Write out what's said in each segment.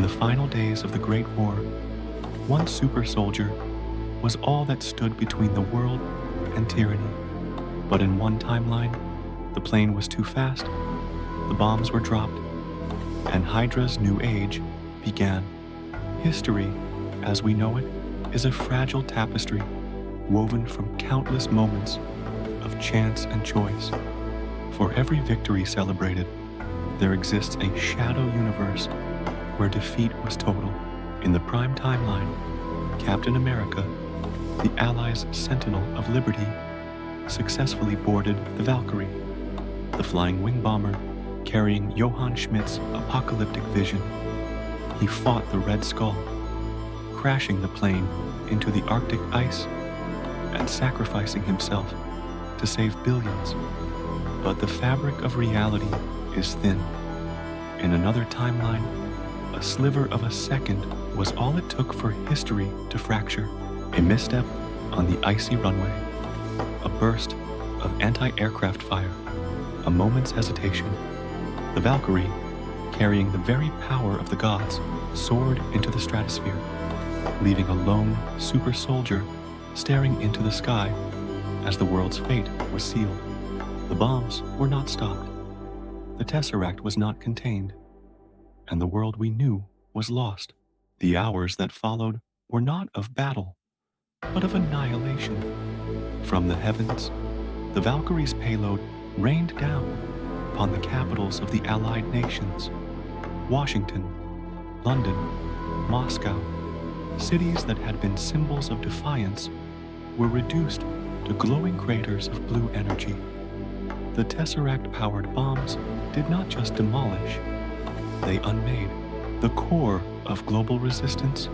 the final days of the Great War, one super soldier was all that stood between the world and tyranny. But in one timeline, the plane was too fast, the bombs were dropped, and HYDRA's new age began. History, as we know it, is a fragile tapestry woven from countless moments of chance and choice. For every victory celebrated, there exists a shadow universe where defeat was total. In the prime timeline, Captain America, the Allies' Sentinel of Liberty, successfully boarded the Valkyrie, the flying wing bomber carrying Johann Schmidt's apocalyptic vision. He fought the Red Skull, crashing the plane into the Arctic ice and sacrificing himself to save billions. But the fabric of reality is thin. In another timeline, a sliver of a second was all it took for history to fracture. A misstep on the icy runway, a burst of anti-aircraft fire, a moment's hesitation. The Valkyrie, carrying the very power of the gods, soared into the stratosphere, leaving a lone super soldier staring into the sky as the world's fate was sealed. The bombs were not stopped, the Tesseract was not contained, and the world we knew was lost. The hours that followed were not of battle, but of annihilation. From the heavens, the Valkyrie's payload rained down upon the capitals of the Allied nations: Washington, London, Moscow. Cities that had been symbols of defiance were reduced to glowing craters of blue energy. The Tesseract-powered bombs did not just demolish, they unmade. The core of global resistance,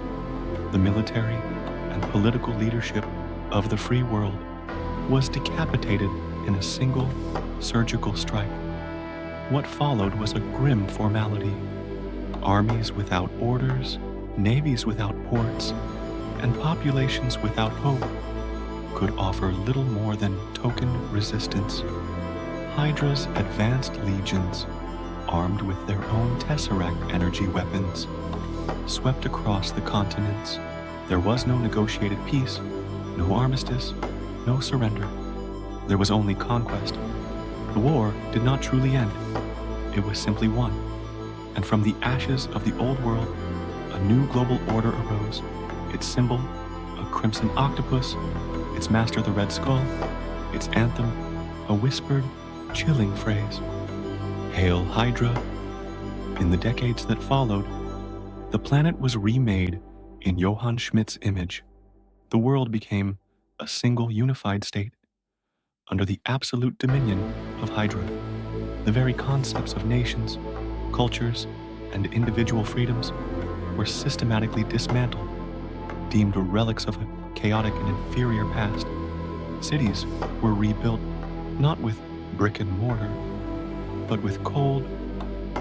the military and political leadership of the free world, was decapitated in a single surgical strike. What followed was a grim formality. Armies without orders, navies without ports, and populations without hope could offer little more than token resistance. HYDRA's advanced legions, armed with their own Tesseract energy weapons, swept across the continents. There was no negotiated peace, no armistice, no surrender. There was only conquest. The war did not truly end. It was simply won. And from the ashes of the old world, a new global order arose. Its symbol, a crimson octopus, its master the Red Skull, its anthem, a whispered, chilling phrase: "Hail Hydra." In the decades that followed, the planet was remade in Johann Schmidt's image. The world became a single unified state, under the absolute dominion of HYDRA. The very concepts of nations, cultures, and individual freedoms were systematically dismantled, deemed relics of a chaotic and inferior past. Cities were rebuilt not with brick and mortar, but with cold,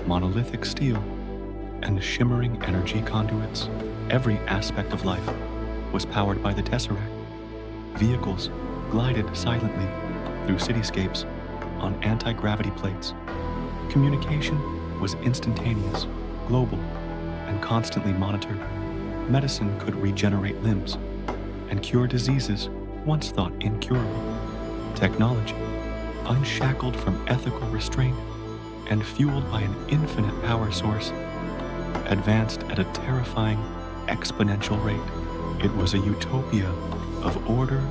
monolithic steel and shimmering energy conduits. Every aspect of life was powered by the Tesseract. Vehicles glided silently through cityscapes on anti-gravity plates. Communication was instantaneous, global, and constantly monitored. Medicine could regenerate limbs and cure diseases once thought incurable. Technology, unshackled from ethical restraint and fueled by an infinite power source, advanced at a terrifying, exponential rate. It was a utopia of order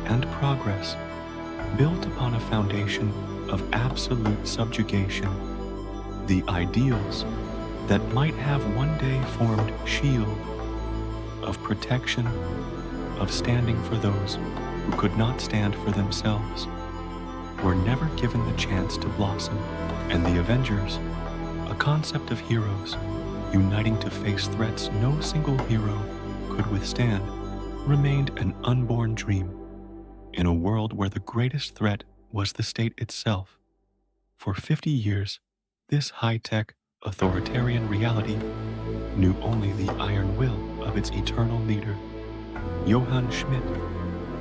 and progress, built upon a foundation of absolute subjugation. The ideals that might have one day formed shield of protection, of standing for those who could not stand for themselves, were never given the chance to blossom. And the Avengers, a concept of heroes uniting to face threats no single hero could withstand, remained an unborn dream in a world where the greatest threat was the state itself. For 50 years, this high-tech, authoritarian reality knew only the iron will of its eternal leader. Johann Schmidt,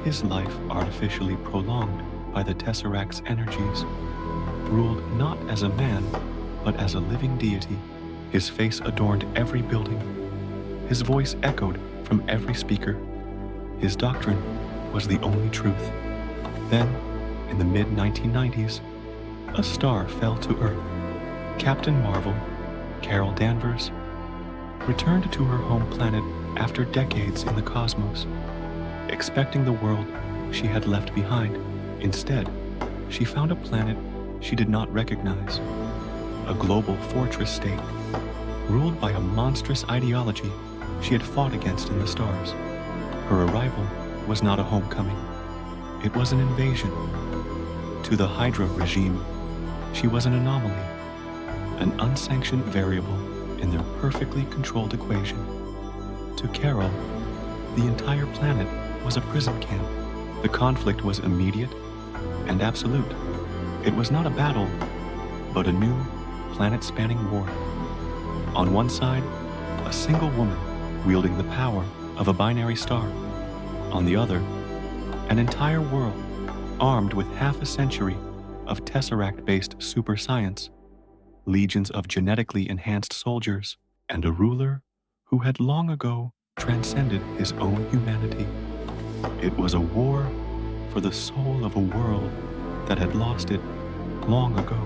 his life artificially prolonged by the Tesseract's energies, ruled not as a man, but as a living deity. His face adorned every building. His voice echoed from every speaker. His doctrine was the only truth. Then, in the mid-1990s, a star fell to Earth. Captain Marvel, Carol Danvers, returned to her home planet after decades in the cosmos, expecting the world she had left behind. Instead, she found a planet she did not recognize, a global fortress state, ruled by a monstrous ideology she had fought against in the stars. Her arrival was not a homecoming. It was an invasion. To the HYDRA regime, she was an anomaly, an unsanctioned variable in their perfectly controlled equation. To Carol, the entire planet was a prison camp. The conflict was immediate and absolute. It was not a battle, but a new, planet-spanning war. On one side, a single woman wielding the power of a binary star. On the other, an entire world armed with half a century of Tesseract-based super science, legions of genetically enhanced soldiers, and a ruler who had long ago transcended his own humanity. It was a war for the soul of a world that had lost it long ago.